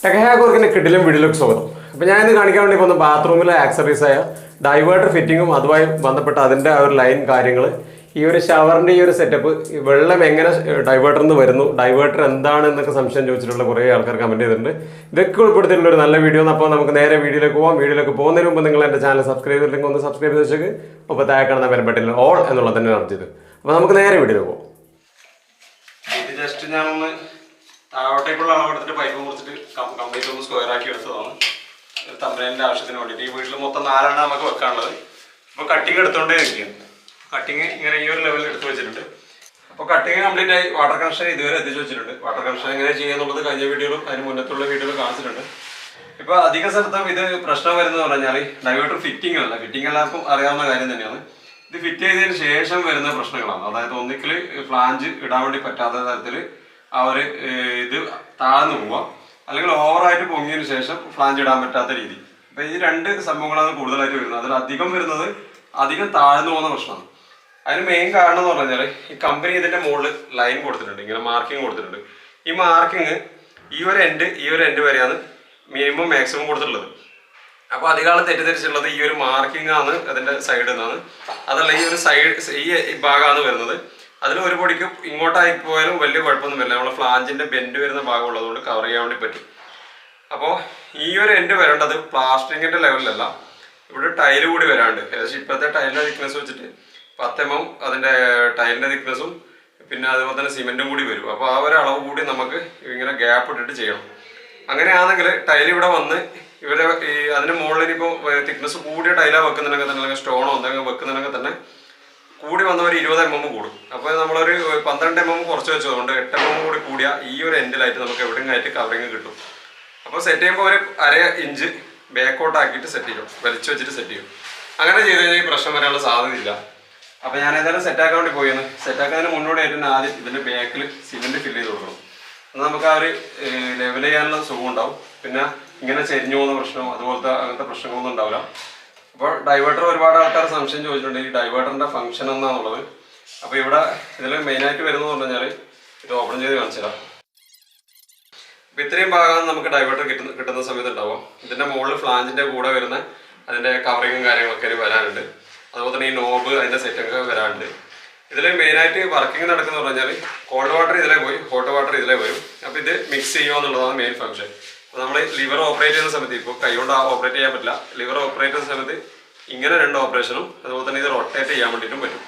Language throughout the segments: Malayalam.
ടെക്ഹാഗോർക്കിന്റെ കിടിലം വീഡിയോയിലേക്ക് സ്വാഗതം. അപ്പോൾ ഞാൻ ഇന്ന് കാണിക്കാൻ വേണ്ടി പോകുന്ന ബാത്റൂമിലെ ആക്സറീസായ ഡൈവേർട്ടർ ഫിറ്റിങ്ങും അതുമായി ബന്ധപ്പെട്ട അതിൻ്റെ ആ ഒരു ലൈൻ കാര്യങ്ങൾ, ഈ ഒരു ഷവറിൻ്റെ ഈ ഒരു സെറ്റപ്പ്, വെള്ളം എങ്ങനെ ഡൈവേർട്ടറിൽ നിന്ന് വരുന്നു, ഡൈവേർട്ടർ എന്താണ് എന്നൊക്കെ സംശയം ചോദിച്ചിട്ടുള്ള കുറേ ആൾക്കാർ കമൻറ്റ് ചെയ്തിട്ടുണ്ട്. ഇതൊക്കെ ഉൾപ്പെടുത്തിയിട്ടുള്ള ഒരു നല്ല വീഡിയോ. അപ്പോൾ നമുക്ക് നേരെ വീഡിയോയിലേക്ക് പോകാം. വീഡിയോയിലേക്ക് പോകുന്നതിന് മുമ്പ് നിങ്ങൾ എൻ്റെ ചാനൽ സബ്സ്ക്രൈബ് ചെയ്തിട്ടുണ്ടെങ്കിൽ ഒന്ന് സബ്സ്ക്രൈബ് ചെയ്ത് വെച്ചേക്ക്. അപ്പോൾ താഴെ കാണുന്ന ബെൽ ബട്ടണിൽ ഓൾ എന്നുള്ളത് തന്നെ നടത്തിയത്. അപ്പോൾ നമുക്ക് നേരെ വീഡിയോയിലേക്ക് പോകാം. ഇത് ജസ്റ്റ് ഞാനൊന്ന് താഴോട്ടേക്കുള്ള അളവ് എടുത്തിട്ട് പൈപ്പ് മുറിച്ചിട്ട് കംപ്ലീറ്റ് ഒന്ന് സ്ക്വയർ ആക്കി എടുത്തതാണ്. ഒരു തമ്പനേലിൻ്റെ ആവശ്യത്തിന് വേണ്ടിയിട്ട്. ഈ വീട്ടിൽ മൊത്തം 4 നമുക്ക് വെക്കാനുള്ളത്. അപ്പോൾ കട്ടിങ് എടുത്തുകൊണ്ടേ നിൽക്കുകയാണ്. കട്ടിങ് ഇങ്ങനെ ഈ ഒരു ലെവലിൽ എടുത്ത് വെച്ചിട്ടുണ്ട്. അപ്പോൾ കട്ടിങ് കംപ്ലീറ്റ് ആയി. വാട്ടർ കണക്ഷൻ ഇതുവരെ എത്തിച്ച് വെച്ചിട്ടുണ്ട്. വാട്ടർ കണക്ഷൻ എങ്ങനെ ചെയ്യാന്നുള്ളത് കഴിഞ്ഞ വീഡിയോയിലും അതിന് മുന്നത്തുള്ള വീഡിയോയിലും കാണിച്ചിട്ടുണ്ട്. ഇപ്പോൾ അധിക സ്ഥലത്തും ഇത് പ്രശ്നം വരുന്നത് പറഞ്ഞാൽ ഡൈവേർട്ടർ ഫിറ്റിംഗ് അല്ല. ഫിറ്റിംഗ് എല്ലാവർക്കും അറിയാവുന്ന കാര്യം തന്നെയാണ്. ഇത് ഫിറ്റ് ചെയ്തതിന് ശേഷം വരുന്ന പ്രശ്നങ്ങളാണ്. അതായത് ഒന്നിക്കൽ ഫ്ലാഞ്ച് ഇടാൻ വേണ്ടി പറ്റാത്ത തരത്തിൽ ഇത് താഴ്ന്നു പോവുക, അല്ലെങ്കിൽ ഓവറായിട്ട് പൊങ്ങിയതിന് ശേഷം ഫ്ലാഞ്ച് ഇടാൻ പറ്റാത്ത രീതി. അപ്പം ഈ 2 സംഭവങ്ങളാണ് കൂടുതലായിട്ട് വരുന്നത്. അതിൽ അധികം വരുന്നത് അധികം താഴ്ന്നു പോകുന്ന പ്രശ്നമാണ്. അതിന് മെയിൻ കാരണം എന്ന് പറഞ്ഞാൽ ഈ കമ്പനി ഇതിൻ്റെ മുകളിൽ ലൈൻ കൊടുത്തിട്ടുണ്ട്, ഇങ്ങനെ മാർക്കിങ് കൊടുത്തിട്ടുണ്ട്. ഈ മാർക്കിങ് ഈ ഒരു എൻഡ് വരെയാണ് മിനിമം മാക്സിമം കൊടുത്തിട്ടുള്ളത്. അപ്പോൾ അധികം തെറ്റിദ്ധരിച്ചുള്ളത് ഈ ഒരു മാർക്കിംഗ് ആണ് അതിൻ്റെ സൈഡിൽ നിന്നാണ്. അതല്ല, ഈ ഒരു ഈ ഭാഗമാണ് വരുന്നത്. അതിൽ ഒരു പൊടിക്ക് ഇങ്ങോട്ടായി പോയാലും വലിയ കുഴപ്പമൊന്നും വരില്ല. നമ്മളെ ഫ്ലാഞ്ചിൻ്റെ ബെൻഡ് വരുന്ന ഭാഗം ഉള്ളതുകൊണ്ട് കവർ ചെയ്യാൻ വേണ്ടി പറ്റും. അപ്പോൾ ഈ ഒരു എൻഡ് വരേണ്ടത് പ്ലാസ്റ്ററിങ്ങിൻ്റെ ലെവലിലല്ല, ഇവിടെ ടൈല് കൂടി വരാണ്ട്. ഏകദേശം ഇപ്പോഴത്തെ ടൈലിൻ്റെ തിക്നെസ് വെച്ചിട്ട് 10 mm അതിൻ്റെ ടൈലിൻ്റെ തിക്നെസ്സും പിന്നെ അതുപോലെ തന്നെ സിമെൻറ്റും കൂടി വരും. അപ്പോൾ ആ ഒരു അളവ് കൂടി നമുക്ക് ഇങ്ങനെ ഗ്യാപ്പ് ഇട്ടിട്ട് ചെയ്യണം. അങ്ങനെയാണെങ്കിൽ ടൈൽ ഇവിടെ വന്ന് അതിന് മുകളിൽ ഇനിയിപ്പോൾ തിക്നെസ് കൂടിയ ടൈലാണ് വെക്കുന്നുണ്ടെങ്കിൽ തന്നെ, അല്ലെങ്കിൽ സ്റ്റോണോ എന്തെങ്കിലും വെക്കുന്നുണ്ടെങ്കിൽ തന്നെ കൂടി വന്ന ഒരു 20 mm കൂടും. അപ്പോൾ നമ്മളൊരു 12 mm കുറച്ച് വെച്ചതുകൊണ്ട് 8 mm കൂടി കൂടിയ ഈ ഒരു എൻഡിലായിട്ട് നമുക്ക് എവിടെയെങ്കിലായിട്ട് കവറിങ് കിട്ടും. അപ്പോൾ സെറ്റ് ചെയ്യുമ്പോൾ ഒരു 1/2 ഇഞ്ച് ബാക്കോട്ടാക്കിയിട്ട് സെറ്റ് ചെയ്യും, വലിച്ചു വെച്ചിട്ട് സെറ്റ് ചെയ്യും. അങ്ങനെ ചെയ്ത് കഴിഞ്ഞാൽ ഈ പ്രശ്നം വരാനുള്ള സാധ്യതയില്ല. അപ്പോൾ ഞാൻ ഏതായാലും സെറ്റാക്കാൻ വേണ്ടി പോയിരുന്നു. സെറ്റാക്കുന്നതിന് മുന്നോടിയായിട്ട് ആദ്യം ഇതിൻ്റെ ബാക്കിൽ സിമെൻറ്റ് ഫില്ല് ചെയ്ത് കൊടുക്കണം. എന്നാൽ നമുക്ക് ആ ഒരു ലെവൽ ചെയ്യാനുള്ള സുഖം ഉണ്ടാവും. പിന്നെ ഇങ്ങനെ ചെരിഞ്ഞു പോകുന്ന പ്രശ്നം അതുപോലത്തെ അങ്ങനത്തെ പ്രശ്നങ്ങളൊന്നും ഉണ്ടാവില്ല. അപ്പോൾ ഡൈവേർട്ടർ ഒരുപാട് ആൾക്കാർ സംശയം ചോദിച്ചിട്ടുണ്ട്, ഈ ഡൈവേർട്ടറിൻ്റെ ഫംഗ്ഷൻ എന്നാന്നുള്ളത്. അപ്പോൾ ഇതിൽ മെയിനായിട്ട് വരുന്നതെന്ന് പറഞ്ഞു കഴിഞ്ഞാൽ ഇത് ഓപ്പൺ ചെയ്ത് കാണിച്ചു തരാം. അപ്പോൾ ഇത്രയും ഭാഗമാണ് നമുക്ക് ഡൈവേർട്ടർ കിട്ടുന്ന സമയത്ത് ഉണ്ടാവും. ഇതിൻ്റെ മുകളിൽ ഫ്ലാഞ്ചിൻ്റെ കൂടെ വരുന്ന അതിൻ്റെ കവറിങ്ങും കാര്യങ്ങളൊക്കെ വരാനുണ്ട്. അതുപോലെ തന്നെ ഈ നോബ് അതിൻ്റെ സെറ്റൊക്കെ വരാനുണ്ട്. ഇതിൽ മെയിനായിട്ട് വർക്കിംഗ് നടക്കുന്നത് പറഞ്ഞാൽ കോൾഡ് വാട്ടർ ഇതിലേ പോയി ഹോട്ട് വാട്ടർ ഇതിലേ വരും. അപ്പോൾ ഇത് മിക്സ് ചെയ്യുക എന്നുള്ളതാണ് മെയിൻ ഫംഗ്ഷൻ. അപ്പോൾ നമ്മൾ ലിവർ ഓപ്പറേറ്റ് ചെയ്യുന്ന സമയത്ത്, ഇപ്പോൾ കൈകൊണ്ട് ഓപ്പറേറ്റ് ചെയ്യാൻ പറ്റില്ല, ലിവർ ഓപ്പറേറ്റ് ചെയ്യുന്ന സമയത്ത് ഇങ്ങനെ 2 ഓപ്പറേഷനും അതുപോലെ തന്നെ ഇത് റൊട്ടേറ്റ് ചെയ്യാൻ വേണ്ടിയിട്ടും പറ്റും.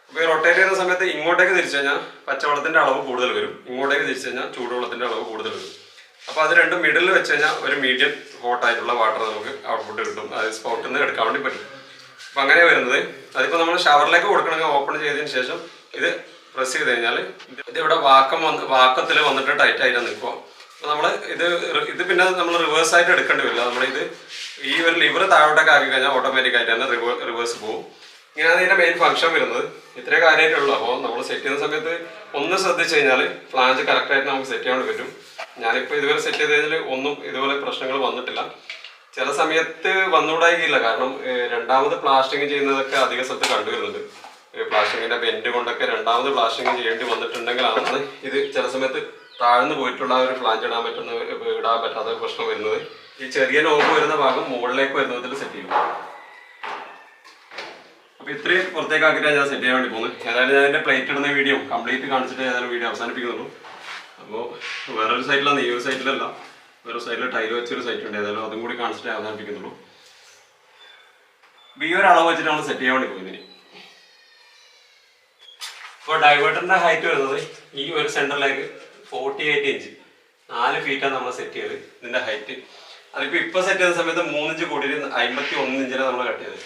അപ്പോൾ ഈ റൊട്ടേറ്റ് ചെയ്യുന്ന സമയത്ത് ഇങ്ങോട്ടേക്ക് തിരിച്ചു കഴിഞ്ഞാൽ പച്ചവെള്ളത്തിൻ്റെ അളവ് കൂടുതൽ വരും, ഇങ്ങോട്ടേക്ക് തിരിച്ചു കഴിഞ്ഞാൽ ചൂടുവെള്ളത്തിൻ്റെ അളവ് കൂടുതൽ വരും. അപ്പോൾ അത് രണ്ടും മിഡിൽ വെച്ച് കഴിഞ്ഞാൽ ഒരു മീഡിയം ഹോട്ടായിട്ടുള്ള വാട്ടർ നമുക്ക് ഔട്ട്പുട്ട് കിട്ടും. അത് സ്പോട്ടിൽ നിന്ന് എടുക്കാൻ വേണ്ടി പറ്റും. അപ്പോൾ അങ്ങനെ വരുന്നത്. അതിപ്പോൾ നമ്മൾ ഷവറിലേക്ക് കൊടുക്കണമെങ്കിൽ ഓപ്പൺ ചെയ്തതിന് ശേഷം ഇത് പ്രസ് ചെയ്ത് കഴിഞ്ഞാൽ ഇതിവിടെ വാക്കത്തിൽ വന്നിട്ട് ടൈറ്റായിട്ട് നിൽക്കുക. അപ്പോൾ നമ്മൾ ഇത് പിന്നെ നമ്മൾ റിവേഴ്സായിട്ട് എടുക്കേണ്ടി വരില്ല. നമ്മളിത് ഈ ഒരു ലിവർ താഴോട്ടൊക്കെ ആക്കി കഴിഞ്ഞാൽ ഓട്ടോമാറ്റിക്കായിട്ട് തന്നെ റിവേഴ്സ് പോകും. ഇങ്ങനെയാണ് ഇതിൻ്റെ മെയിൻ ഫംഗ്ഷൻ വരുന്നത്. ഇത്രയും കാര്യമായിട്ടുള്ളൂ. അപ്പോൾ നമ്മൾ സെറ്റ് ചെയ്യുന്ന സമയത്ത് ഒന്ന് ശ്രദ്ധിച്ച് കഴിഞ്ഞാൽ ഫ്ലാഞ്ച് കറക്റ്റായിട്ട് നമുക്ക് സെറ്റ് ചെയ്യാൻ പറ്റും. ഞാനിപ്പോൾ ഇതുവരെ സെറ്റ് ചെയ്ത് കഴിഞ്ഞാൽ ഒന്നും ഇതുപോലെ പ്രശ്നങ്ങൾ വന്നിട്ടില്ല. ചില സമയത്ത് വന്നുകൂടായില്ല, കാരണം രണ്ടാമത് പ്ലാസ്റ്റിങ് ചെയ്യുന്നതൊക്കെ അധിക സ്ഥലത്ത് കണ്ടുവരുന്നുണ്ട്. പ്ലാസ്റ്റിങ്ങിൻ്റെ ബെൻഡ് കൊണ്ടൊക്കെ രണ്ടാമത് പ്ലാസ്റ്റിങ് ചെയ്യേണ്ടി വന്നിട്ടുണ്ടെങ്കിലാണ് ഇത് ചില സമയത്ത് താഴ്ന്നു പോയിട്ടുള്ള ഒരു ഫ്ലാഞ്ച് ഇടാൻ പറ്റാത്ത പ്രശ്നം വരുന്നത്. ഈ ചെറിയ നോബ് വരുന്ന ഭാഗം മുകളിലേക്ക് വരുന്നതിൽ സെറ്റ് ചെയ്യും. അപ്പോൾ ഇത്രയും പുറത്തേക്കാക്കിയിട്ടാണ് ഞാൻ സെറ്റ് ചെയ്യാൻ വേണ്ടി പോകുന്നത്. ഏതായാലും ഞാൻ എൻ്റെ പ്ലേറ്റ് ഇടുന്ന വീഡിയോ കംപ്ലീറ്റ് കാണിച്ചിട്ട് ഏതായാലും വീഡിയോ അവസാനിപ്പിക്കുന്നുള്ളൂ. അപ്പോൾ വേറൊരു സൈഡിലാണ്, ഈ ഒരു സൈഡിലല്ല, വേറൊരു സൈഡിൽ ടൈൽ വെച്ചൊരു സൈറ്റ് ഉണ്ട്. ഏതായാലും അതും കൂടി കാണിച്ചിട്ടേ അവസാനിപ്പിക്കുന്നുള്ളൂ. ഈ ഒരു അളവ് വെച്ചിട്ട് നമ്മൾ സെറ്റ് ചെയ്യാൻ വേണ്ടി പോകുന്നതിന്. ഇപ്പോൾ ഡൈവേർട്ടറിൻ്റെ ഹൈറ്റ് വരുന്നത് ഈ ഒരു സെൻറ്ററിലേക്ക് 48 ഇഞ്ച്, 4 ഫീറ്റാണ് നമ്മൾ സെറ്റ് ചെയ്തത് ഇതിൻ്റെ ഹൈറ്റ്. അതിപ്പോൾ സെറ്റ് ചെയ്ത സമയത്ത് 3 ഇഞ്ച് കൂടി 51 ഇഞ്ചിലാണ് നമ്മൾ കട്ട് ചെയ്തത്.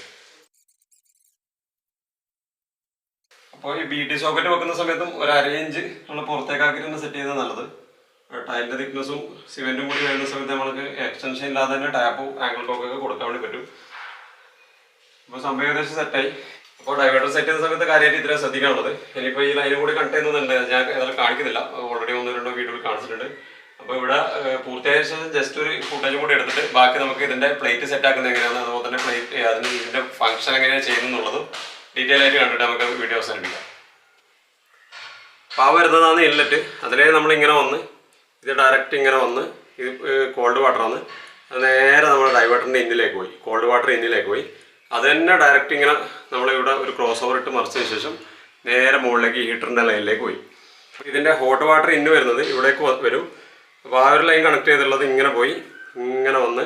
അപ്പോൾ ഈ BT സോക്കറ്റ് വെക്കുന്ന സമയത്തും ഒരു 1/2 ഇഞ്ച് നമ്മൾ പുറത്തേക്കാക്കിയിട്ട് സെറ്റ് ചെയ്യുന്നത് നല്ലത്. ടൈലിൻ്റെ തിക്നെസ്സും സിമെൻറ്റും കൂടി വരുന്ന സമയത്ത് നമ്മൾക്ക് എക്സ്റ്റൻഷൻ ഇല്ലാതെ തന്നെ ടാപ്പും ആംഗിൾ കോക്കൊക്കെ കൊടുക്കാൻ വേണ്ടി പറ്റും. അപ്പോൾ സംഭവം ഏകദേശം സെറ്റായി. അപ്പോൾ ഡൈവേർട്ടർ സെറ്റ് ചെയ്യുന്ന സമയത്ത് കാര്യമായിട്ട് ഇത്രയും ശ്രദ്ധിക്കാനുള്ളത്. ഇനിയിപ്പോൾ ഈ ലൈനും കൂടി കട്ട് ചെയ്യുന്നുണ്ട്, ഞാൻ ഏതായാലും കാണിക്കുന്നില്ല, ഓൾറെഡി 1-2 വീഡിയോയിൽ കാണിച്ചിട്ടുണ്ട്. അപ്പോൾ ഇവിടെ പൂർത്തിയായ ശേഷം ജസ്റ്റ് ഒരു ഫുട്ടേജും കൂടി എടുത്തിട്ട് ബാക്കി നമുക്ക് ഇതിൻ്റെ പ്ലേറ്റ് സെറ്റ് ആക്കുന്നത് എങ്ങനെയാണ്, അതുപോലെ തന്നെ ഇതിൻ്റെ ഫംഗ്ഷൻ എങ്ങനെയാണ് ചെയ്യുന്നുള്ളതും ഡീറ്റെയിൽ ആയിട്ട് കണ്ടിട്ട് നമുക്ക് വീഡിയോ അവസാനിപ്പിക്കാം. അപ്പോൾ ആ വരുന്നതാണ് ഇൻലെറ്റ്. അതിലേ നമ്മളിങ്ങനെ വന്ന് ഇത് ഡയറക്റ്റ് ഇങ്ങനെ വന്ന് ഇത് കോൾഡ് വാട്ടറാണ്. അത് നേരെ നമ്മുടെ ഡൈവേർട്ടറിൻ്റെ ഇന്നിലേക്ക് പോയി, കോൾഡ് വാട്ടർ ഇന്നിലേക്ക് പോയി. അത് തന്നെ ഡയറക്റ്റ് ഇങ്ങനെ നമ്മളിവിടെ ഒരു ക്രോസ് ഓവർ ഇട്ട് മറിച്ചതിന് ശേഷം നേരെ മുകളിലേക്ക് ഹീറ്ററിൻ്റെ ലൈനിലേക്ക് പോയി. ഇതിൻ്റെ ഹോട്ട് വാട്ടർ ഇന്ന് വരുന്നത് ഇവിടേക്ക് വരും. അപ്പോൾ ആ ഒരു ലൈൻ കണക്ട് ചെയ്തിട്ടുള്ളത് ഇങ്ങനെ പോയി ഇങ്ങനെ വന്ന്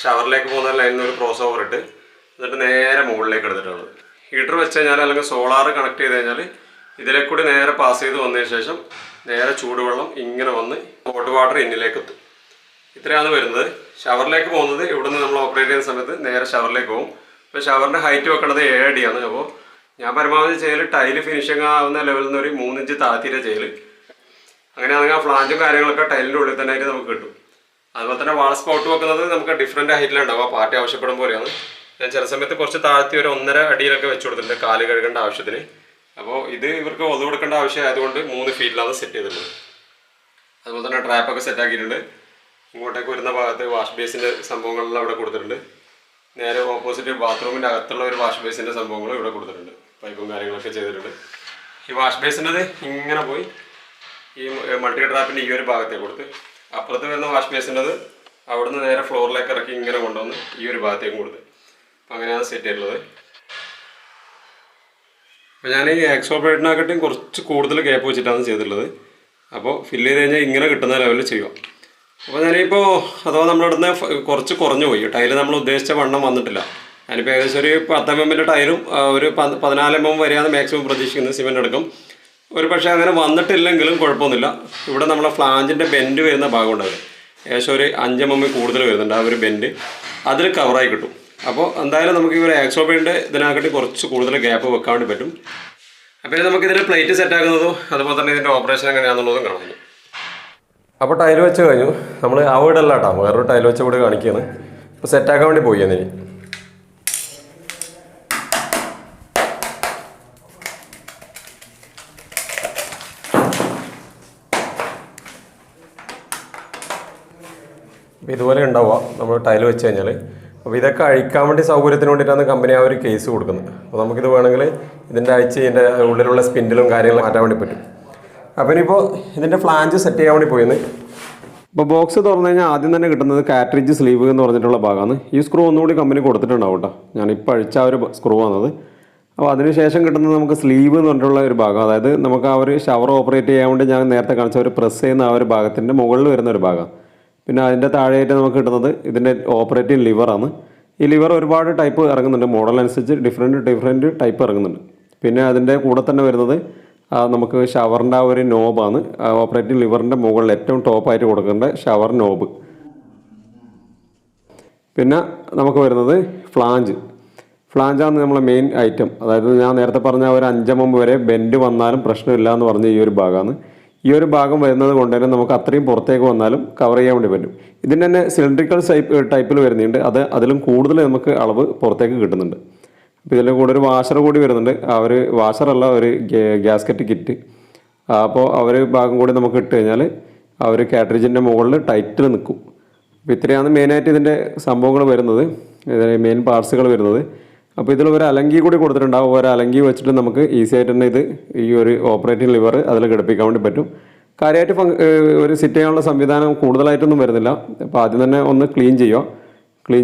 ഷവറിലേക്ക് പോകുന്ന ലൈനിൽ നിന്ന് ഒരു ക്രോസ് ഓവർ ഇട്ട് എന്നിട്ട് നേരെ മുകളിലേക്ക് എടുത്തിട്ടുള്ളത്. ഹീറ്റർ വെച്ച് കഴിഞ്ഞാൽ അല്ലെങ്കിൽ സോളാർ കണക്ട് ചെയ്ത് കഴിഞ്ഞാൽ ഇതിലേക്ക് കൂടി നേരെ പാസ് ചെയ്ത് വന്നതിന് ശേഷം നേരെ ചൂടുവെള്ളം ഇങ്ങനെ വന്ന് ഹോട്ട് വാട്ടർ ഇന്നിലേക്ക് എത്തും. ഇത്രയാണ് വരുന്നത്. ഷവറിലേക്ക് പോകുന്നത് ഇവിടുന്ന് നമ്മൾ ഓപ്പറേറ്റ് ചെയ്യുന്ന സമയത്ത് നേരെ ഷവറിലേക്ക് പോകും. അപ്പോൾ ഷവറിൻ്റെ ഹൈറ്റ് വെക്കുന്നത് 7 അടിയാണ്. അപ്പോൾ ഞാൻ പരമാവധി ചെയ്യൽ ടൈല് ഫിനിഷിങ് ആവുന്ന ലെവലിൽ നിന്ന് ഒരു 3 ഇഞ്ച് താഴ്ത്തിയിട്ടേ ചെയ്യൽ. അങ്ങനെയാണെങ്കിൽ ആ ഫ്ലാഞ്ചും കാര്യങ്ങളൊക്കെ ടൈലിൻ്റെ ഉള്ളിൽ തന്നെ ആയിട്ട് നമുക്ക് കിട്ടും. അതുപോലെ തന്നെ വാൾ സ്പോട്ട് വെക്കുന്നത് നമുക്ക് ഡിഫറൻറ്റ് ഹൈറ്റിലുണ്ടാവും. ആ പാർട്ടി ആവശ്യപ്പെടും പോലെയാണ്. ഞാൻ ചില സമയത്ത് കുറച്ച് താഴ്ത്തി ഒരു 1.5 അടിയിലൊക്കെ വെച്ച് കൊടുത്തിട്ടുണ്ട് കാല് കഴുകേണ്ട ആവശ്യത്തിന്. അപ്പോൾ ഇത് ഇവർക്ക് ഒതു കൊടുക്കേണ്ട ആവശ്യമായതുകൊണ്ട് 3 ഫീറ്റിലാണ് സെറ്റ് ചെയ്തിട്ടുള്ളത്. അതുപോലെ തന്നെ ട്രാപ്പൊക്കെ സെറ്റ് ആക്കിയിട്ടുണ്ട്. ഇങ്ങോട്ടേക്ക് വരുന്ന ഭാഗത്ത് വാഷ് ബേസിൻ്റെ സംഭവങ്ങളെല്ലാം ഇവിടെ കൊടുത്തിട്ടുണ്ട്. നേരെ ഓപ്പോസിറ്റ് ബാത്റൂമിൻ്റെ അകത്തുള്ള ഒരു വാഷ് ബേസിൻ്റെ സംഭവങ്ങളും ഇവിടെ കൊടുത്തിട്ടുണ്ട്. പൈപ്പും കാര്യങ്ങളൊക്കെ ചെയ്തിട്ടുണ്ട്. ഈ വാഷ് ബേസിൻ്റെത് ഇങ്ങനെ പോയി ഈ മൾട്ടി ട്രാപ്പിൻ്റെ ഈ ഒരു ഭാഗത്തേക്ക് കൊടുത്ത് അപ്പുറത്ത് വരുന്ന വാഷ് ബേസിൻ്റെത് അവിടുന്ന് നേരെ ഫ്ലോറിലേക്ക് ഇറക്കി ഇങ്ങനെ കൊണ്ടുവന്ന് ഈ ഒരു ഭാഗത്തേക്കും കൊടുത്ത്. അപ്പം അങ്ങനെയാണ് സെറ്റ് ചെയ്തിട്ടുള്ളത്. അപ്പോൾ ഞാൻ ഈ എക്സോപ്രേറ്റിനെക്കാട്ടിയും കുറച്ച് കൂടുതൽ ഗ്യാപ്പ് വെച്ചിട്ടാണ് ചെയ്തിട്ടുള്ളത്. അപ്പോൾ ഫില്ല് ചെയ്ത് കഴിഞ്ഞാൽ ഇങ്ങനെ കിട്ടുന്ന ലെവലിൽ ചെയ്യുക. അപ്പോൾ ഞാനിപ്പോൾ അഥവാ നമ്മളിവിടുന്ന് കുറച്ച് കുറഞ്ഞു പോയി, ടൈല് നമ്മൾ ഉദ്ദേശിച്ച വണ്ണം വന്നിട്ടില്ല. ഞാനിപ്പോൾ ഏകദേശം ഒരു 10 mm ടൈലും ഒരു 14 mm വരെയാണ് മാക്സിമം പ്രതീക്ഷിക്കുന്നത് സിമെൻ്റ് അടക്കം. ഒരു പക്ഷേ അങ്ങനെ വന്നിട്ടില്ലെങ്കിലും കുഴപ്പമൊന്നുമില്ല. ഇവിടെ നമ്മളെ ഫ്ലാഞ്ചിൻ്റെ ബെൻഡ് വരുന്ന ഭാഗം ഉണ്ടാവില്ല, ഏകദേശം ഒരു 5 mm കൂടുതൽ വരുന്നുണ്ട് ആ ഒരു ബെൻഡ്, അതിൽ കവറായി കിട്ടും. അപ്പോൾ എന്തായാലും നമുക്ക് ഈ ഒരു എക്സോബിൻ്റെ ഇതിനെക്കാട്ടി കുറച്ച് കൂടുതൽ ഗ്യാപ്പ് വെക്കാൻ വേണ്ടി പറ്റും. അപ്പോൾ നമുക്കിതിൽ പ്ലേറ്റ് സെറ്റ് ആക്കുന്നതും അതുപോലെ തന്നെ ഇതിൻ്റെ ഓപ്പറേഷൻ എങ്ങനെയാണെന്നുള്ളതും കാണുന്നു. അപ്പോൾ ടൈൽ വെച്ച് കഴിഞ്ഞു. നമ്മൾ അവിടെ അല്ല കേട്ടോ, വേറൊരു ടൈൽ വെച്ച് കൂടി കാണിക്കുകയാണ്. അപ്പോൾ സെറ്റാക്കാൻ വേണ്ടി പോയി എന്നീ അപ്പോൾ ഇതുപോലെ ഉണ്ടാവുക നമ്മൾ ടൈൽ വെച്ച് കഴിഞ്ഞാൽ. അപ്പോൾ ഇതൊക്കെ അഴിക്കാൻ വേണ്ടി സൗകര്യത്തിന് വേണ്ടിയിട്ടാണ് കമ്പനി ആ ഒരു കേസ് കൊടുക്കുന്നത്. അപ്പോൾ നമുക്കിത് വേണമെങ്കിൽ ഇതിൻ്റെ അഴിച്ച് ഇതിൻ്റെ ഉള്ളിലുള്ള സ്പിൻഡിലും കാര്യങ്ങളും മാറ്റാൻ വേണ്ടി പറ്റും. അപ്പോൾ ഇനിയിപ്പോൾ ഇതിൻ്റെ ഫ്ലാഞ്ച് സെറ്റ് ചെയ്യാൻ വേണ്ടി പോയിന്ന്. അപ്പോൾ ബോക്സ് തുറന്നു കഴിഞ്ഞാൽ ആദ്യം തന്നെ കിട്ടുന്നത് കാട്രിഡ്ജ് സ്ലീവ് എന്ന് പറഞ്ഞിട്ടുള്ള ഭാഗമാണ്. ഈ സ്ക്രൂ ഒന്നുകൂടി കമ്പനി കൊടുത്തിട്ടുണ്ടാവും കേട്ടോ. ഞാനിപ്പോൾ അഴിച്ച ആ ഒരു സ്ക്രൂ ആണത്. അപ്പോൾ അതിനുശേഷം കിട്ടുന്നത് നമുക്ക് സ്ലീവ് എന്ന് പറഞ്ഞിട്ടുള്ള ഒരു ഭാഗം, അതായത് നമുക്ക് ആ ഒരു ഷവർ ഓപ്പറേറ്റ് ചെയ്യാൻ വേണ്ടി ഞാൻ നേരത്തെ കാണിച്ച ഒരു പ്രസ് ചെയ്യുന്ന ആ ഒരു ഭാഗത്തിൻ്റെ മുകളിൽ വരുന്ന ഒരു ഭാഗം. പിന്നെ അതിൻ്റെ താഴെയായിട്ട് നമുക്ക് കിട്ടുന്നത് ഇതിൻ്റെ ഓപ്പറേറ്റിംഗ് ലിവറാണ്. ഈ ലിവർ ഒരുപാട് ടൈപ്പ് ഇറങ്ങുന്നുണ്ട്, മോഡൽ അനുസരിച്ച് ഡിഫറെൻറ്റ് ടൈപ്പ് ഇറങ്ങുന്നുണ്ട്. പിന്നെ അതിൻ്റെ കൂടെ തന്നെ വരുന്നത് നമുക്ക് ഷവറിൻ്റെ ആ ഒരു നോബാണ്. ഓപ്പറേറ്റിംഗ് ലിവറിൻ്റെ മുകളിൽ ഏറ്റവും ടോപ്പായിട്ട് കൊടുക്കേണ്ട ഷവർ നോബ്. പിന്നെ നമുക്ക് വരുന്നത് ഫ്ലാഞ്ചാണ് നമ്മളെ മെയിൻ ഐറ്റം. അതായത് ഞാൻ നേരത്തെ പറഞ്ഞ ഒരു 5 mm വരെ ബെൻഡ് വന്നാലും പ്രശ്നമില്ല എന്ന് പറഞ്ഞ ഈ ഒരു ഭാഗമാണ്. ഈ ഒരു ഭാഗം വരുന്നത് കൊണ്ട് തന്നെ നമുക്ക് അത്രയും പുറത്തേക്ക് വന്നാലും കവർ ചെയ്യാൻ വേണ്ടി പറ്റും. ഇതിന് തന്നെ സിലിണ്ടറിക്കൽ ടൈപ്പിൽ വരുന്നുണ്ട്, അതിലും കൂടുതൽ നമുക്ക് അളവ് പുറത്തേക്ക് കിട്ടുന്നുണ്ട്. അപ്പോൾ ഇതിൻ്റെ കൂടെ ഒരു വാഷർ കൂടി വരുന്നുണ്ട്. ആ ഒരു വാഷറല്ല, ഒരു ഗ്യാസ്കറ്റ് കിറ്റ്. അപ്പോൾ ആ ഒരു ഭാഗം കൂടി നമുക്ക് ഇട്ട് കഴിഞ്ഞാൽ ആ ഒരു കാട്രിഡ്ജിൻ്റെ മുകളിൽ ടൈറ്റിൽ നിൽക്കും. അപ്പോൾ ഇത്രയാണ് മെയിനായിട്ട് ഇതിൻ്റെ സംഭവങ്ങൾ വരുന്നത്, മെയിൻ പാർട്സുകൾ വരുന്നത്. അപ്പോൾ ഇതിൽ ഒരു അലങ്കി കൂടി കൊടുത്തിട്ടുണ്ടാവും. ഒരു അലങ്കി വെച്ചിട്ട് നമുക്ക് ഈസി ആയിട്ട് തന്നെ ഇത് ഈ ഒരു ഓപ്പറേറ്റിംഗ് ലിവർ അതിൽ ഘടിപ്പിക്കാൻ വേണ്ടി പറ്റും. കാര്യമായിട്ട് ഒരു സിറ്റ് ചെയ്യാനുള്ള സംവിധാനം കൂടുതലായിട്ടൊന്നും വരുന്നില്ല. അപ്പോൾ ആദ്യം തന്നെ ഒന്ന് ക്ലീൻ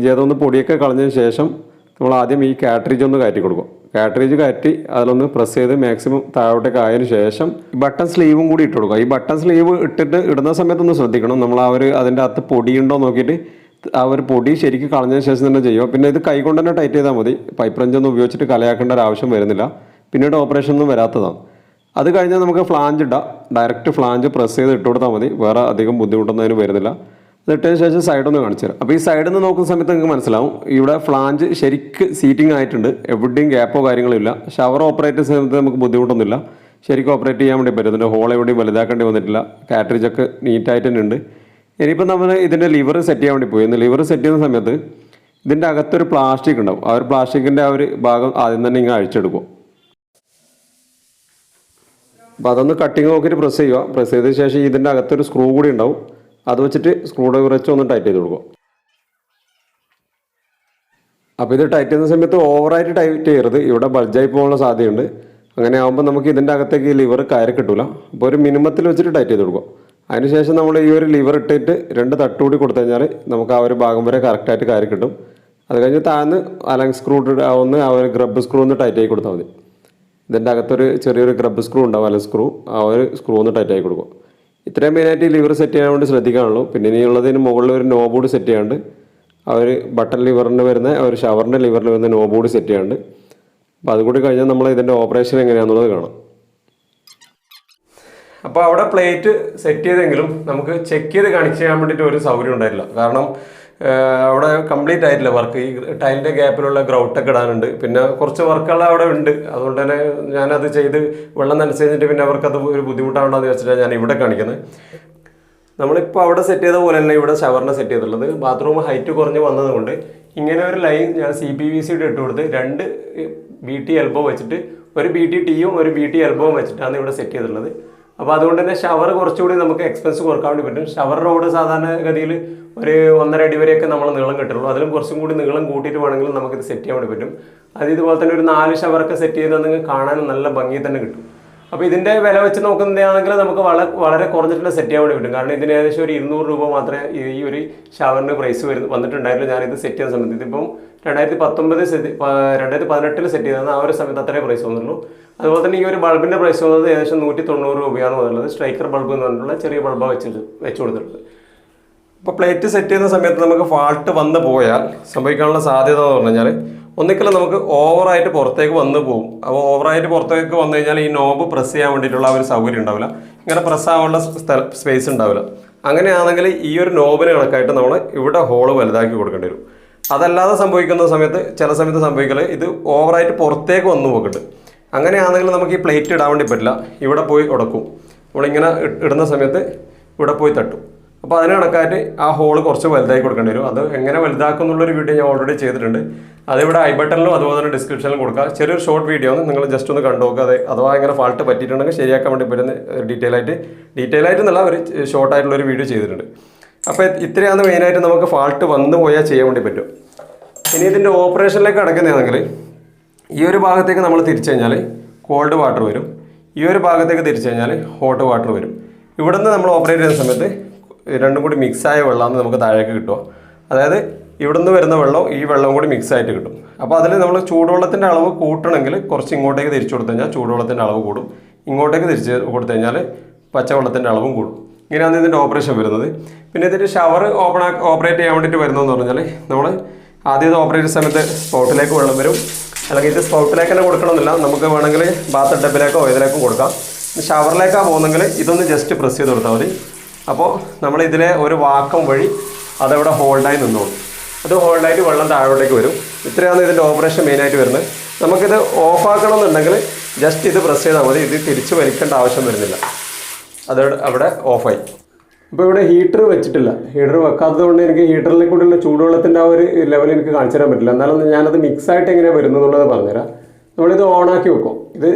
ചെയ്തൊന്ന് പൊടിയൊക്കെ കളഞ്ഞതിന് ശേഷം നമ്മൾ ആദ്യം ഈ കാട്രിഡ്ജ് ഒന്ന് കയറ്റി കൊടുക്കും. കാട്രിഡ്ജ് കയറ്റി അതിലൊന്ന് പ്രസ് ചെയ്ത് മാക്സിമം താഴോട്ടേക്ക് ആയതിനു ശേഷം ബട്ടൺ സ്ലീവും കൂടി ഇട്ട് കൊടുക്കുക. ഈ ബട്ടൺ സ്ലീവ് ഇടുന്ന സമയത്തൊന്ന് ശ്രദ്ധിക്കണം, നമ്മൾ ആ ഒരു അതിൻ്റെ അകത്ത് പൊടിയുണ്ടോ നോക്കിയിട്ട് ആ ഒരു പൊടി ശരിക്കും കളഞ്ഞതിന് ശേഷം തന്നെ ചെയ്യുക. പിന്നെ ഇത് കൈകൊണ്ട് തന്നെ ടൈറ്റ് ചെയ്താൽ മതി, പൈപ്പ് റഞ്ചൊന്നും ഉപയോഗിച്ചിട്ട് കലയാക്കേണ്ട ഒരു ആവശ്യം വരുന്നില്ല. പിന്നീട് ഓപ്പറേഷൻ ഒന്നും വരാത്തതാണ്. അത് കഴിഞ്ഞാൽ നമുക്ക് ഫ്ലാഞ്ച് ഇടാം. ഡയറക്റ്റ് ഫ്ലാഞ്ച് പ്രസ് ചെയ്ത് ഇട്ട് കൊടുത്താൽ മതി, വേറെ അധികം ബുദ്ധിമുട്ടൊന്നും അതിന് വരുന്നില്ല. അതിട്ടതിന് ശേഷം സൈഡൊന്ന് കാണിച്ചു തരാം. അപ്പോൾ ഈ സൈഡിൽ നിന്ന് നോക്കുന്ന സമയത്ത് നിങ്ങൾക്ക് മനസ്സിലാവും ഇവിടെ ഫ്ലാഞ്ച് ശരിക്ക് സീറ്റിംഗ് ആയിട്ടുണ്ട്, എവിടെയും ഗ്യാപ്പോ കാര്യങ്ങളോ ഇല്ല. ഷവർ ഓപ്പറേറ്റ് ചെയ്യുന്ന സമയത്ത് നമുക്ക് ബുദ്ധിമുട്ടൊന്നുമില്ല, ശരിക്കും ഓപ്പറേറ്റ് ചെയ്യാൻ വേണ്ടി പറ്റും. ഇതിൻ്റെ ഹോൾ എവിടെയും വലുതാക്കേണ്ടി വന്നിട്ടില്ല, കാട്രിഡ്ജൊക്കെ നീറ്റായിട്ട് തന്നെ ഉണ്ട്. ഇനിയിപ്പോൾ നമ്മൾ ഇതിൻ്റെ ലിവർ സെറ്റ് ചെയ്യാൻ വേണ്ടി പോയി. ലിവർ സെറ്റ് ചെയ്യുന്ന സമയത്ത് ഇതിൻ്റെ അകത്തൊരു പ്ലാസ്റ്റിക് ഉണ്ടാവും. ആ ഒരു പ്ലാസ്റ്റിക്കിൻ്റെ ആ ഒരു ഭാഗം ആദ്യം തന്നെ ഇങ്ങനെ അഴിച്ചെടുക്കും. അപ്പോൾ അതൊന്ന് കട്ടിങ് നോക്കിയിട്ട് പ്രസ് ചെയ്യുക. പ്രസ് ചെയ്തതിന് ശേഷം ഇതിൻ്റെ അകത്തൊരു സ്ക്രൂ കൂടി ഉണ്ടാവും, അത് വെച്ചിട്ട് സ്ക്രൂ ഡ്രൈവർ വെച്ച് ഒന്ന് ടൈറ്റ് ചെയ്ത് കൊടുക്കുക. അപ്പോൾ ഇത് ടൈറ്റ് ചെയ്യുന്ന സമയത്ത് ഓവറായിട്ട് ടൈറ്റ് ചെയ്യരുത്, ഇവിടെ ബൾജായി പോകാനുള്ള സാധ്യതയുണ്ട്. അങ്ങനെ ആകുമ്പോൾ നമുക്ക് ഇതിൻ്റെ അകത്തേക്ക് ഈ ലിവർ കയറി കിട്ടില്ല. അപ്പോൾ ഒരു മിനിമത്തിൽ വെച്ചിട്ട് ടൈറ്റ് ചെയ്ത് കൊടുക്കുക. അതിനുശേഷം നമ്മൾ ഈ ഒരു ലിവർ ഇട്ടിട്ട് 2 തട്ടുകൂടി കൊടുത്തു കഴിഞ്ഞാൽ നമുക്ക് ആ ഒരു ഭാഗം വരെ കറക്റ്റായിട്ട് കയറി കിട്ടും. അത് കഴിഞ്ഞ് താഴ്ന്ന് അലങ് സ്ക്രൂ ഒന്ന് ആ ഒരു ഗ്രബ് സ്ക്രൂ ഒന്ന് ടൈറ്റായി കൊടുത്താൽ മതി. ഇതിൻ്റെ അകത്തൊരു ചെറിയൊരു ഗ്രബ് സ്ക്രൂ ഉണ്ടാവും, അലങ് സ്ക്രൂ, ആ ഒരു സ്ക്രൂ ഒന്ന് ടൈറ്റായി കൊടുക്കും. ഇത്രയും മെയിനായിട്ട് ഈ ലിവർ സെറ്റ് ചെയ്യാൻ വേണ്ടി ശ്രദ്ധിക്കാനുള്ളൂ. പിന്നെ ഇനിയുള്ളതിന് മുകളിൽ ഒരു നോബോർഡ് സെറ്റ് ചെയ്യാണ്ട്, ആ ഒരു ബട്ടൺ ലിവറിന് വരുന്ന ആ ഒരു ഷവറിൻ്റെ ലിവറിൽ വരുന്ന നോബോർഡ് സെറ്റ് ചെയ്യാണ്ട്. അപ്പോൾ അതുകൂടി കഴിഞ്ഞാൽ നമ്മൾ ഇതിൻ്റെ ഓപ്പറേഷൻ എങ്ങനെയാണെന്നുള്ളത് കാണാം. അപ്പോൾ അവിടെ പ്ലേറ്റ് സെറ്റ് ചെയ്തെങ്കിലും നമുക്ക് ചെക്ക് ചെയ്ത് കാണിച്ച് ചെയ്യാൻ വേണ്ടിയിട്ട് ഒരു സൗകര്യം ഉണ്ടായില്ല. കാരണം അവിടെ കംപ്ലീറ്റ് ആയിട്ടില്ല വർക്ക്. ഈ ടൈലിൻ്റെ ഗ്യാപ്പിലുള്ള ഗ്രൗട്ടൊക്കെ ഇടാനുണ്ട്, പിന്നെ കുറച്ച് വർക്കുകൾ അവിടെ ഉണ്ട്. അതുകൊണ്ട് തന്നെ ഞാനത് ചെയ്ത് വെള്ളം നനച്ചിട്ട് പിന്നെ അവർക്കത് ഒരു ബുദ്ധിമുട്ടാണെന്ന് വെച്ചിട്ടാണ് ഞാൻ ഇവിടെ കാണിക്കുന്നത്. നമ്മളിപ്പോൾ അവിടെ സെറ്റ് ചെയ്ത പോലെ തന്നെ ഇവിടെ ഷവറിനെ സെറ്റ് ചെയ്തിട്ടുള്ളത്. ബാത്റൂം ഹൈറ്റ് കുറഞ്ഞ് വന്നതുകൊണ്ട് ഇങ്ങനെ ഒരു ലൈൻ ഞാൻ Cpvc ഇട്ട് കൊടുത്ത് 2 BT എൽബോ വെച്ചിട്ട്, ഒരു BT ടീയും ഒരു BT എൽബോവും വെച്ചിട്ടാണ് ഇവിടെ സെറ്റ് ചെയ്തിട്ടുള്ളത്. അപ്പോൾ അതുകൊണ്ട് തന്നെ ഷവർ കുറച്ചുകൂടി നമുക്ക് എക്സ്പെൻസ് കുറക്കാൻ വേണ്ടി പറ്റും. ഷവർ റോഡ് സാധാരണഗതിയിൽ ഒരു 1.5 അടി വരെയൊക്കെ നമ്മൾ നീളം കിട്ടുള്ളൂ. അതിലും കുറച്ചും കൂടി നീളം കൂട്ടിയിട്ട് വേണമെങ്കിൽ നമുക്കിത് സെറ്റ് ചെയ്യാൻ വേണ്ടി പറ്റും. അത് ഇതുപോലെ തന്നെ ഒരു 4 ഷവറൊക്കെ സെറ്റ് ചെയ്തെങ്കിൽ കാണാനും നല്ല ഭംഗി തന്നെ കിട്ടും. അപ്പോൾ ഇതിൻ്റെ വില വെച്ച് നോക്കുന്നതാണെങ്കിൽ നമുക്ക് വളരെ കുറഞ്ഞിട്ടുള്ള സെറ്റ് ചെയ്യാൻ വേണ്ടി പറ്റും. കാരണം ഇതിന് ഏകദേശം ഒരു 200 രൂപ മാത്രമേ ഈ ഒരു ഷവറിന് പ്രൈസ് വന്നിട്ടുണ്ടായിരുന്നു ഞാനിത് സെറ്റ് ചെയ്യുന്ന സമയത്ത്. ഇതിപ്പം 2018 സെറ്റ് ചെയ്തതാണ്. ആ ഒരു സമയത്ത് അത്രേ പ്രൈസ് വന്നുള്ളൂ. അതുപോലെ തന്നെ ഈ ഒരു ബൾബിൻ്റെ പ്രൈസ് വന്നത് ഏകദേശം 190 രൂപയാണ് വന്നുള്ളത്. സ്ട്രൈക്കർ ബൾബ് എന്ന് പറഞ്ഞിട്ടുള്ള ചെറിയ ബൾബാണ് വെച്ച് കൊടുത്തിട്ടുള്ളത്. അപ്പോൾ പ്ലേറ്റ് സെറ്റ് ചെയ്യുന്ന സമയത്ത് നമുക്ക് ഫാൾട്ട് വന്ന് പോയാൽ സംഭവിക്കാനുള്ള സാധ്യത എന്ന് പറഞ്ഞു കഴിഞ്ഞാൽ, ഒന്നിക്കൽ നമുക്ക് ഓവറായിട്ട് പുറത്തേക്ക് വന്ന് പോകും. അപ്പോൾ ഓവറായിട്ട് പുറത്തേക്ക് വന്നു കഴിഞ്ഞാൽ ഈ നോബ് പ്രസ് ചെയ്യാൻ വേണ്ടിയിട്ടുള്ള ആ ഒരു സൗകര്യം ഉണ്ടാവില്ല, ഇങ്ങനെ പ്രസ് ആവാനുള്ള സ്പേസ് ഉണ്ടാവില്ല. അങ്ങനെയാണെങ്കിൽ ഈ ഒരു നോബിന് കണക്കായിട്ട് നമ്മൾ ഇവിടെ ഹോള് വലുതാക്കി കൊടുക്കേണ്ടി വരും. അതല്ലാതെ സംഭവിക്കുന്ന സമയത്ത് ചില സമയത്ത് സംഭവിക്കൽ ഇത് ഓവറായിട്ട് പുറത്തേക്ക് വന്നു പോക്കുന്നുണ്ട്. അങ്ങനെയാണെങ്കിൽ നമുക്ക് ഈ പ്ലേറ്റ് ഇടാൻ വേണ്ടി പറ്റില്ല, ഇവിടെ പോയി ഉടക്കും. നമ്മളിങ്ങനെ ഇടുന്ന സമയത്ത് ഇവിടെ പോയി തട്ടും. അപ്പോൾ അതിന് കണക്കായിട്ട് ആ ഹോള് കുറച്ച് വലുതായി കൊടുക്കേണ്ടി വരും. അത് എങ്ങനെ വലുതാക്കും എന്നുള്ളൊരു വീഡിയോ ഞാൻ ഓൾറെഡി ചെയ്തിട്ടുണ്ട്. അതിവിടെ ഐ ബട്ടണിലും അതുപോലെ തന്നെ ഡിസ്ക്രിപ്ഷനിലും കൊടുക്കുക. ചെറിയൊരു ഷോർട്ട് വീഡിയോ ആണ്, നിങ്ങൾ ജസ്റ്റ് ഒന്ന് കണ്ടു നോക്കുക. അത് അഥവാ ഇങ്ങനെ ഫാൾട്ട് പറ്റിയിട്ടുണ്ടെങ്കിൽ ശരിയാക്കാൻ വേണ്ടി പറ്റുന്ന ഡീറ്റെയിൽ ആയിട്ട് എന്നല്ല ഒരു ഷോർട്ടായിട്ടുള്ളൊരു വീഡിയോ ചെയ്തിട്ടുണ്ട്. അപ്പോൾ ഇത്രയാണ് മെയിനായിട്ട് നമുക്ക് ഫാൾട്ട് വന്നു പോയാൽ ചെയ്യാൻ വേണ്ടി പറ്റും. ഇനി ഇതിൻ്റെ ഓപ്പറേഷനിലേക്ക് കിടക്കുന്നതാണെങ്കിൽ ഈ ഒരു ഭാഗത്തേക്ക് നമ്മൾ തിരിച്ചു കഴിഞ്ഞാൽ കോൾഡ് വാട്ടർ വരും, ഈ ഒരു ഭാഗത്തേക്ക് തിരിച്ചു കഴിഞ്ഞാൽ ഹോട്ട് വാട്ടർ വരും. ഇവിടെ നിന്ന് നമ്മൾ ഓപ്പറേറ്റ് ചെയ്യുന്ന സമയത്ത് രണ്ടും കൂടി മിക്സായ വെള്ളമാണ് നമുക്ക് താഴേക്ക് കിട്ടുക. അതായത് ഇവിടെ നിന്ന് വരുന്ന വെള്ളം ഈ വെള്ളവും കൂടി മിക്സ് ആയിട്ട് കിട്ടും. അപ്പോൾ അതിൽ നമ്മൾ ചൂടുവെള്ളത്തിൻ്റെ അളവ് കൂട്ടണമെങ്കിൽ കുറച്ച് ഇങ്ങോട്ടേക്ക് തിരിച്ചു കൊടുത്തു കഴിഞ്ഞാൽ ചൂടുവെള്ളത്തിൻ്റെ അളവ് കൂടും, ഇങ്ങോട്ടേക്ക് തിരിച്ച് കൊടുത്തു കഴിഞ്ഞാൽ പച്ചവെള്ളത്തിൻ്റെ അളവും കൂടും. ഇങ്ങനെയാണ് ഇതിൻ്റെ ഓപ്പറേഷൻ വരുന്നത്. പിന്നെ ഇതിൻ്റെ ഷവർ ഓപ്പറേറ്റ് ചെയ്യാൻ വേണ്ടിയിട്ട് വരുന്നതെന്ന് പറഞ്ഞാൽ, നമ്മൾ ആദ്യം ഇത് ഓപ്പറേറ്റ് ചെയ്യുന്ന സമയത്ത് സ്പൗട്ടിലേക്ക് വെള്ളം വരും. അല്ലെങ്കിൽ ഇത് സ്പൗട്ടിലേക്ക് തന്നെ കൊടുക്കണമെന്നില്ല, നമുക്ക് വേണമെങ്കിൽ ബാത്ത് ടബിലേക്കോ ഏതിലേക്കും കൊടുക്കാം. ഷവറിലേക്കാണ് പോകുന്നെങ്കിൽ ഇതൊന്ന് ജസ്റ്റ് പ്രസ് ചെയ്ത് കൊടുത്താൽ മതി. അപ്പോൾ നമ്മൾ ഇതിലെ ഒരു വാക്കം വഴി അതവിടെ ഹോൾഡായി നിന്നോളും. അത് ഹോൾഡായിട്ട് വെള്ളം താഴോട്ടേക്ക് വരും. ഇത്രയാണ് ഇതിൻ്റെ ഓപ്പറേഷൻ മെയിനായിട്ട് വരുന്നത്. നമുക്കിത് ഓഫാക്കണമെന്നുണ്ടെങ്കിൽ ജസ്റ്റ് ഇത് പ്രസ് ചെയ്താൽ മതി, ഇത് തിരിച്ച് വലിക്കേണ്ട ആവശ്യം വരുന്നില്ല. അത് അവിടെ ഓഫായി. ഇപ്പോൾ ഇവിടെ ഹീറ്റർ വെച്ചിട്ടില്ല, ഹീറ്റർ വെക്കാത്തത് കൊണ്ട് എനിക്ക് ഹീറ്ററിലേക്ക് കൂടിയുള്ള ചൂടുവെള്ളത്തിൻ്റെ ആ ഒരു ലെവൽ എനിക്ക് കാണിച്ചു തരാൻ പറ്റില്ല. എന്നാലും ഞാനത് മിക്സായിട്ട് എങ്ങനെയാണ് വരുന്നത് എന്നുള്ളത് പറഞ്ഞുതരാം. നമ്മളിത് ഓണാക്കി വെക്കും. ഇത്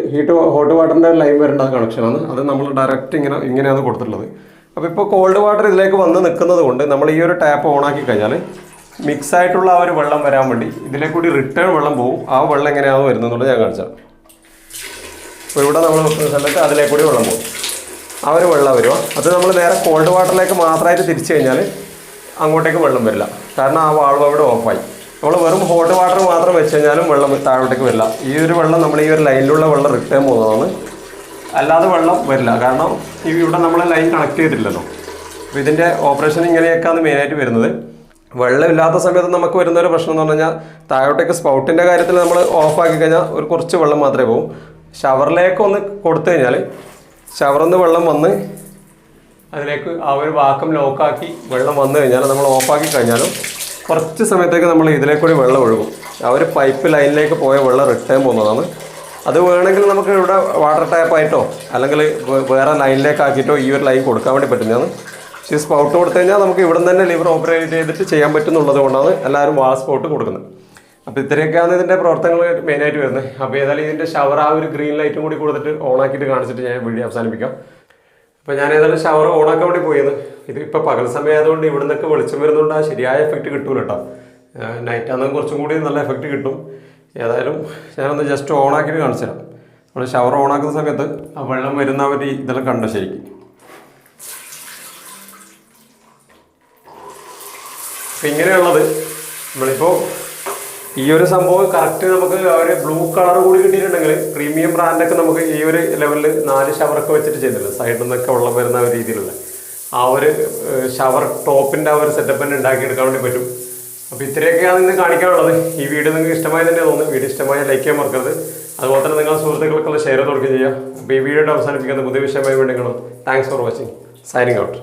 ഹോട്ട് വാട്ടറിൻ്റെ ലൈൻ വരേണ്ട കണക്ഷനാണ്. അത് നമ്മൾ ഡയറക്റ്റ് ഇങ്ങനെയാണ് കൊടുത്തിട്ടുള്ളത്. അപ്പോൾ ഇപ്പോൾ കോൾഡ് വാട്ടർ ഇതിലേക്ക് വന്ന് നിൽക്കുന്നത് കൊണ്ട് നമ്മൾ ഈ ഒരു ടാപ്പ് ഓണാക്കി കഴിഞ്ഞാൽ മിക്സായിട്ടുള്ള ആ ഒരു വെള്ളം വരാൻ വേണ്ടി ഇതിലേക്ക് കൂടി റിട്ടേൺ വെള്ളം പോകും. ആ വെള്ളം എങ്ങനെയാണ് വരുന്നതെന്നുള്ളത് ഞാൻ കാണിച്ചാൽ, അപ്പോൾ ഇവിടെ നമ്മൾ വെക്കുന്ന സമയത്ത് അതിലേക്ക് കൂടി വെള്ളം പോകും. ആ ഒരു വെള്ളം വരുമോ, അത് നമ്മൾ നേരെ കോൾഡ് വാട്ടറിലേക്ക് മാത്രമായിട്ട് തിരിച്ചു കഴിഞ്ഞാൽ അങ്ങോട്ടേക്ക് വെള്ളം വരില്ല. കാരണം ആ വാൾവ് അവിടെ ഓഫായി. നമ്മൾ വെറും ഹോട്ട് വാട്ടർ മാത്രം വെച്ച് കഴിഞ്ഞാലും വെള്ളം താഴോട്ടേക്ക് വരില്ല. ഈ ഒരു വെള്ളം നമ്മൾ ഈ ഒരു ലൈനിലുള്ള വെള്ളം റിട്ടേൺ പോകുന്നതാണ്, അല്ലാതെ വെള്ളം വരില്ല. കാരണം ഇവിടെ നമ്മൾ ലൈൻ കണക്ട് ചെയ്തിട്ടില്ലല്ലോ. അപ്പോൾ ഇതിൻ്റെ ഓപ്പറേഷൻ ഇങ്ങനെയൊക്കെയാണ് മെയിനായിട്ട് വരുന്നത്. വെള്ളമില്ലാത്ത സമയത്ത് നമുക്ക് വരുന്നൊരു പ്രശ്നം എന്ന് പറഞ്ഞു കഴിഞ്ഞാൽ, താഴോട്ടേക്ക് സ്പൗട്ടിൻ്റെ കാര്യത്തിൽ നമ്മൾ ഓഫാക്കി കഴിഞ്ഞാൽ ഒരു കുറച്ച് വെള്ളം മാത്രമേ പോകും. ഷവറിലേക്ക് ഒന്ന് കൊടുത്തു കഴിഞ്ഞാൽ ഷവറിൽ നിന്ന് വെള്ളം വന്ന് അതിലേക്ക് ആ ഒരു വാക്കം ലോക്കാക്കി വെള്ളം വന്നു കഴിഞ്ഞാൽ നമ്മൾ ഓഫാക്കി കഴിഞ്ഞാലും കുറച്ച് സമയത്തേക്ക് നമ്മൾ ഇതിലേക്കൂടി വെള്ളം ഒഴുകും. ആ ഒരു പൈപ്പ് ലൈനിലേക്ക് പോയ വെള്ളം റിട്ടേൺ പോകുന്നതാണ്. അത് വേണമെങ്കിൽ നമുക്ക് ഇവിടെ വാട്ടർ ടാപ്പായിട്ടോ അല്ലെങ്കിൽ വേറെ ലൈനിലേക്ക് ആക്കിയിട്ടോ ഈ ഒരു ലൈൻ കൊടുക്കാൻ വേണ്ടി പറ്റുന്നതാണ്. ഈ സ്പൗട്ട് കൊടുത്തു കഴിഞ്ഞാൽ നമുക്ക് ഇവിടെ നിന്ന് തന്നെ ലിവർ ഓപ്പറേറ്റ് ചെയ്തിട്ട് ചെയ്യാൻ പറ്റുന്നുള്ളത് കൊണ്ടാണ് എല്ലാവരും വാ സ്പൗട്ട് കൊടുക്കുന്നത്. അപ്പോൾ ഇത്രയൊക്കെയാണ് ഇതിൻ്റെ പ്രവർത്തനങ്ങൾ മെയിനായിട്ട് വരുന്നത്. അപ്പോൾ ഏതായാലും ഇതിൻ്റെ ഷവർ ആ ഒരു ഗ്രീൻ ലൈറ്റും കൂടി കൊടുത്തിട്ട് ഓണാക്കിയിട്ട് കാണിച്ചിട്ട് ഞാൻ വീഡിയോ അവസാനിപ്പിക്കാം. അപ്പോൾ ഞാൻ ഏതായാലും ഷവർ ഓണാക്കാൻ വേണ്ടി പോയത്, ഇത് ഇപ്പോൾ പകൽ സമയം ആയതുകൊണ്ട് ഇവിടെ നിന്നൊക്കെ വെളിച്ചം വരുന്നതുകൊണ്ട് ആ ശരിയായ എഫക്റ്റ് കിട്ടൂല കേട്ടോ. നൈറ്റ് ആണെങ്കിൽ കുറച്ചും കൂടി നല്ല എഫക്റ്റ് കിട്ടും. ഏതായാലും ഞാനൊന്ന് ജസ്റ്റ് ഓണാക്കിയിട്ട് കാണിച്ചു തരാം. നമ്മൾ ഷവർ ഓണാക്കുന്ന സമയത്ത് ആ വെള്ളം വരുന്ന ഒരു ഇതെല്ലാം കണ്ടോ ശരിക്കും. അപ്പം ഇങ്ങനെയുള്ളത് നമ്മളിപ്പോൾ ഈ ഒരു സംഭവം കറക്റ്റ് നമുക്ക് ഒരു ബ്ലൂ കളർ കൂടി കിട്ടിയിട്ടുണ്ടെങ്കിൽ പ്രീമിയം ബ്രാൻഡൊക്കെ നമുക്ക് ഈ ഒരു ലെവലിൽ 4 ഷവറൊക്കെ വെച്ചിട്ട് ചെയ്തില്ല, സൈഡിൽ നിന്നൊക്കെ വെള്ളം വരുന്ന ഒരു രീതിയിലുള്ള ആ ഒരു ഷവർ ടോപ്പിൻ്റെ ആ ഒരു സെറ്റപ്പ് തന്നെ ഉണ്ടാക്കിയെടുക്കാൻ വേണ്ടി പറ്റും. അപ്പോൾ ഇത്രയൊക്കെയാണ് ഇന്ന് കാണിക്കാനുള്ളത്. ഈ വീഡിയോ നിങ്ങൾക്ക് ഇഷ്ടമായി തന്നെ തോന്നുന്നു. വീഡിയോ ഇഷ്ടമായി ലൈക്ക് ചെയ്യാൻ മറക്കരുത്. അതുപോലെ തന്നെ നിങ്ങളുടെ സുഹൃത്തുക്കൾക്കുള്ള ഷെയർ കൊടുക്കുകയും ചെയ്യുക. അപ്പോൾ ഈ വീഡിയോയുടെ അവസാനിപ്പിക്കുന്ന പുതിയ വിഷയമായി വേണ്ടി കാണും. Thanks for watching. Signing out.